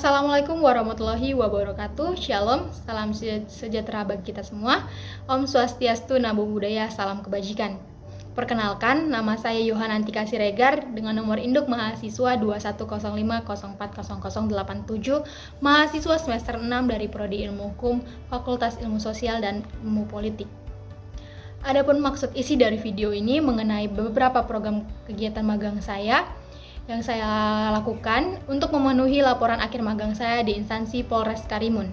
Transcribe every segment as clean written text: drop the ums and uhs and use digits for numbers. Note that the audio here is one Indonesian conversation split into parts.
Assalamualaikum warahmatullahi wabarakatuh. Shalom, salam sejahtera bagi kita semua. Om Swastiastu, Namo Buddhaya, salam kebajikan. Perkenalkan, nama saya Yohanantika Siregar dengan nomor induk mahasiswa 2105040087, mahasiswa semester 6 dari Prodi Ilmu Hukum, Fakultas Ilmu Sosial dan Ilmu Politik. Adapun maksud isi dari video ini mengenai beberapa program kegiatan magang saya yang saya lakukan untuk memenuhi laporan akhir magang saya di instansi Polres Karimun.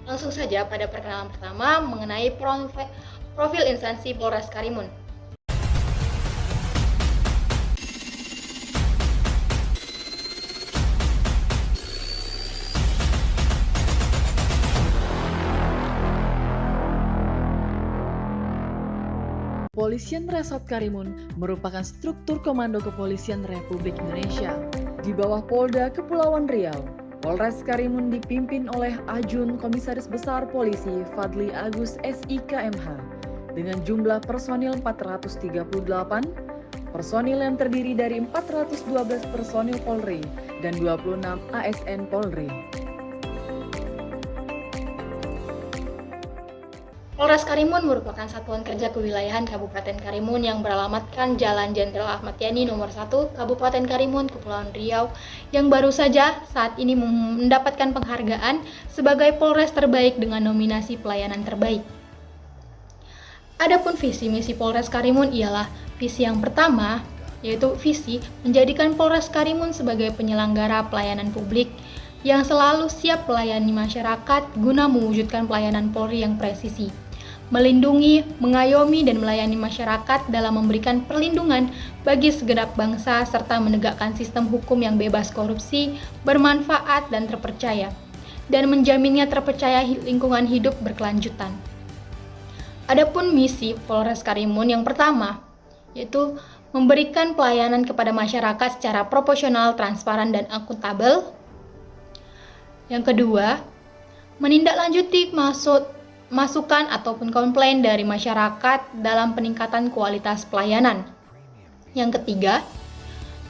Langsung saja pada perkenalan pertama mengenai profil instansi Polres Karimun. Kepolisian Resort Karimun merupakan struktur komando kepolisian Republik Indonesia di bawah Polda Kepulauan Riau. Polres Karimun dipimpin oleh Ajun Komisaris Besar Polisi Fadli Agus SIKMH dengan jumlah personil 438, personil yang terdiri dari 412 personil Polri dan 26 ASN Polri. Polres Karimun merupakan satuan kerja kewilayahan Kabupaten Karimun yang beralamatkan Jalan Jenderal Ahmad Yani nomor 1, Kabupaten Karimun, Kepulauan Riau, yang baru saja saat ini mendapatkan penghargaan sebagai Polres terbaik dengan nominasi pelayanan terbaik. Adapun visi misi Polres Karimun ialah visi yang pertama, yaitu visi menjadikan Polres Karimun sebagai penyelenggara pelayanan publik yang selalu siap melayani masyarakat guna mewujudkan pelayanan Polri yang presisi, melindungi, mengayomi, dan melayani masyarakat dalam memberikan perlindungan bagi segenap bangsa serta menegakkan sistem hukum yang bebas korupsi, bermanfaat, dan terpercaya, dan menjaminnya terpercaya lingkungan hidup berkelanjutan. Adapun misi Polres Karimun yang pertama, yaitu memberikan pelayanan kepada masyarakat secara proporsional, transparan, dan akuntabel. Yang kedua, menindaklanjuti masukan ataupun komplain dari masyarakat dalam peningkatan kualitas pelayanan. Yang ketiga,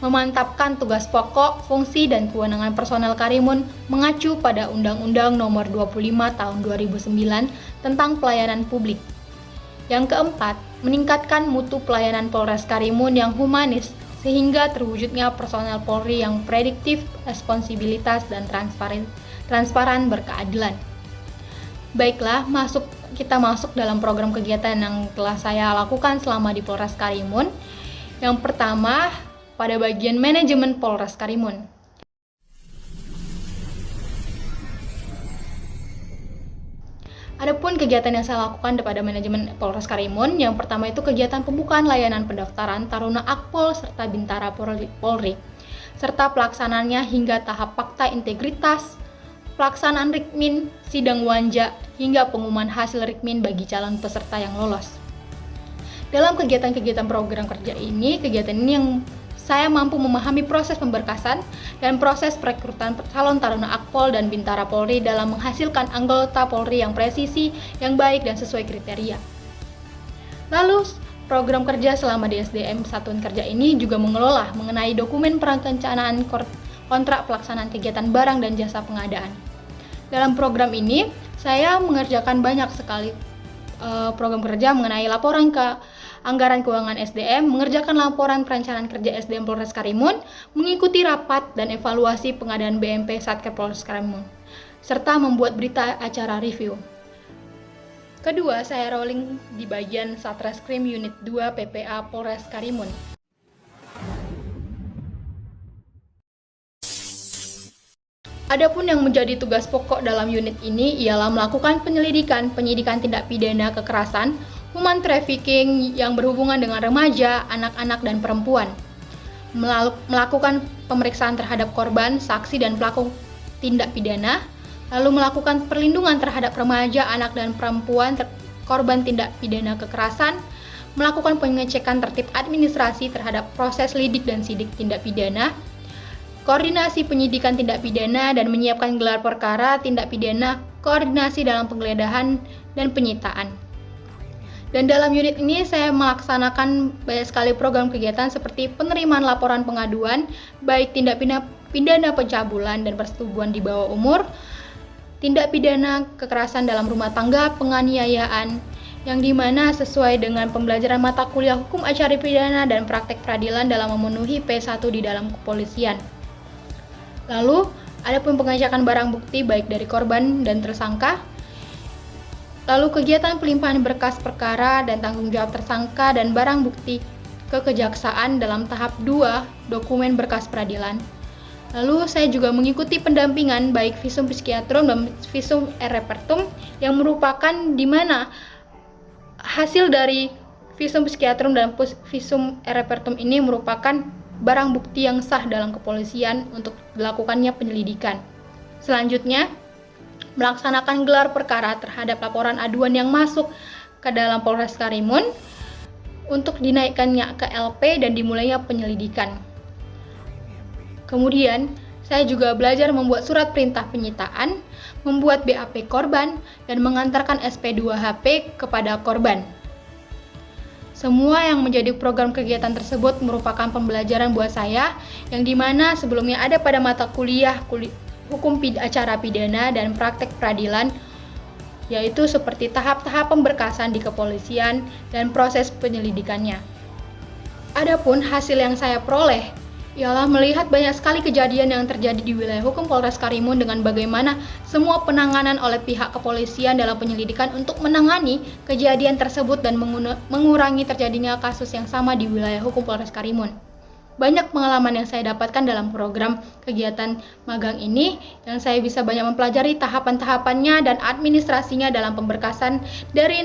memantapkan tugas pokok, fungsi, dan kewenangan personel Karimun mengacu pada Undang-Undang Nomor 25 Tahun 2009 tentang Pelayanan Publik. Yang keempat, meningkatkan mutu pelayanan Polres Karimun yang humanis sehingga terwujudnya personel Polri yang prediktif, responsibilitas, dan transparan berkeadilan. Baiklah, kita masuk dalam program kegiatan yang telah saya lakukan selama di Polres Karimun. Yang pertama, pada bagian manajemen Polres Karimun. Adapun kegiatan yang saya lakukan pada manajemen Polres Karimun, yang pertama itu kegiatan pembukaan layanan pendaftaran Taruna Akpol serta Bintara Polri, serta pelaksanaannya hingga tahap fakta integritas, pelaksanaan Rikmin, sidang wanja, hingga pengumuman hasil Rikmin bagi calon peserta yang lolos. Dalam kegiatan-kegiatan program kerja ini, kegiatan ini yang saya mampu memahami proses pemberkasan dan proses perekrutan calon Taruna Akpol dan Bintara Polri dalam menghasilkan anggota Polri yang presisi, yang baik, dan sesuai kriteria. Lalu, program kerja selama di SDM Satuan Kerja ini juga mengelola mengenai dokumen perencanaan kontrak pelaksanaan kegiatan barang dan jasa pengadaan. Dalam program ini, saya mengerjakan banyak sekali program kerja mengenai laporan ke anggaran keuangan SDM, mengerjakan laporan perencanaan kerja SDM Polres Karimun, mengikuti rapat dan evaluasi pengadaan BMP Satker Polres Karimun, serta membuat berita acara review. Kedua, saya rolling di bagian Satreskrim Unit 2 PPA Polres Karimun. Adapun yang menjadi tugas pokok dalam unit ini ialah melakukan penyidikan tindak pidana kekerasan, human trafficking yang berhubungan dengan remaja, anak-anak, dan perempuan. Melakukan pemeriksaan terhadap korban, saksi, dan pelaku tindak pidana, lalu melakukan perlindungan terhadap remaja, anak, dan perempuan korban tindak pidana kekerasan, melakukan pengecekan tertib administrasi terhadap proses lidik dan sidik tindak pidana, koordinasi penyidikan tindak pidana dan menyiapkan gelar perkara tindak pidana, koordinasi dalam penggeledahan dan penyitaan. Dan dalam unit ini saya melaksanakan banyak sekali program kegiatan seperti penerimaan laporan pengaduan, baik tindak pidana pencabulan dan persetubuhan di bawah umur, tindak pidana kekerasan dalam rumah tangga, penganiayaan, yang dimana sesuai dengan pembelajaran mata kuliah hukum acara pidana dan praktek peradilan dalam memenuhi P1 di dalam kepolisian. Lalu, ada pun pengecekan barang bukti baik dari korban dan tersangka. Lalu kegiatan pelimpahan berkas perkara dan tanggung jawab tersangka dan barang bukti ke kejaksaan dalam tahap 2 dokumen berkas peradilan. Lalu saya juga mengikuti pendampingan baik visum psikiatrum dan visum repertum yang merupakan di mana hasil dari visum psikiatrum dan visum repertum ini merupakan barang bukti yang sah dalam kepolisian untuk dilakukannya penyelidikan. Selanjutnya, melaksanakan gelar perkara terhadap laporan aduan yang masuk ke dalam Polres Karimun untuk dinaikkannya ke LP dan dimulainya penyelidikan. Kemudian, saya juga belajar membuat surat perintah penyitaan, membuat BAP korban, dan mengantarkan SP2HP kepada korban. Semua yang menjadi program kegiatan tersebut merupakan pembelajaran buat saya, yang dimana sebelumnya ada pada mata kuliah hukum acara pidana dan praktek peradilan, yaitu seperti tahap-tahap pemberkasan di kepolisian dan proses penyelidikannya. Adapun hasil yang saya peroleh ialah melihat banyak sekali kejadian yang terjadi di wilayah hukum Polres Karimun dengan bagaimana semua penanganan oleh pihak kepolisian dalam penyelidikan untuk menangani kejadian tersebut dan mengurangi terjadinya kasus yang sama di wilayah hukum Polres Karimun. Banyak pengalaman yang saya dapatkan dalam program kegiatan magang ini, yang saya bisa banyak mempelajari tahapan-tahapannya dan administrasinya dalam pemberkasan dari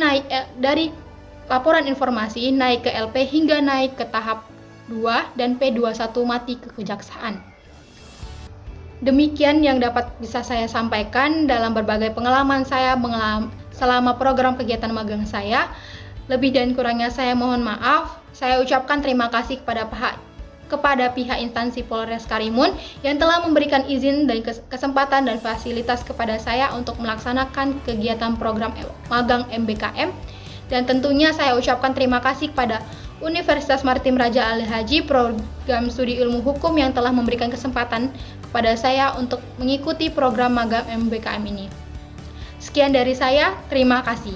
laporan informasi naik ke LP hingga naik ke tahap 2 dan P21 mati ke kejaksaan. Demikian yang dapat bisa saya sampaikan dalam berbagai pengalaman saya selama program kegiatan magang saya. Lebih dan kurangnya saya mohon maaf. Saya ucapkan terima kasih kepada pihak instansi Polres Karimun yang telah memberikan izin dan kesempatan dan fasilitas kepada saya untuk melaksanakan kegiatan program magang MBKM. Dan tentunya saya ucapkan terima kasih kepada Universitas Maritim Raja Ali Haji Program Studi Ilmu Hukum yang telah memberikan kesempatan kepada saya untuk mengikuti program magang MBKM ini. Sekian dari saya, terima kasih.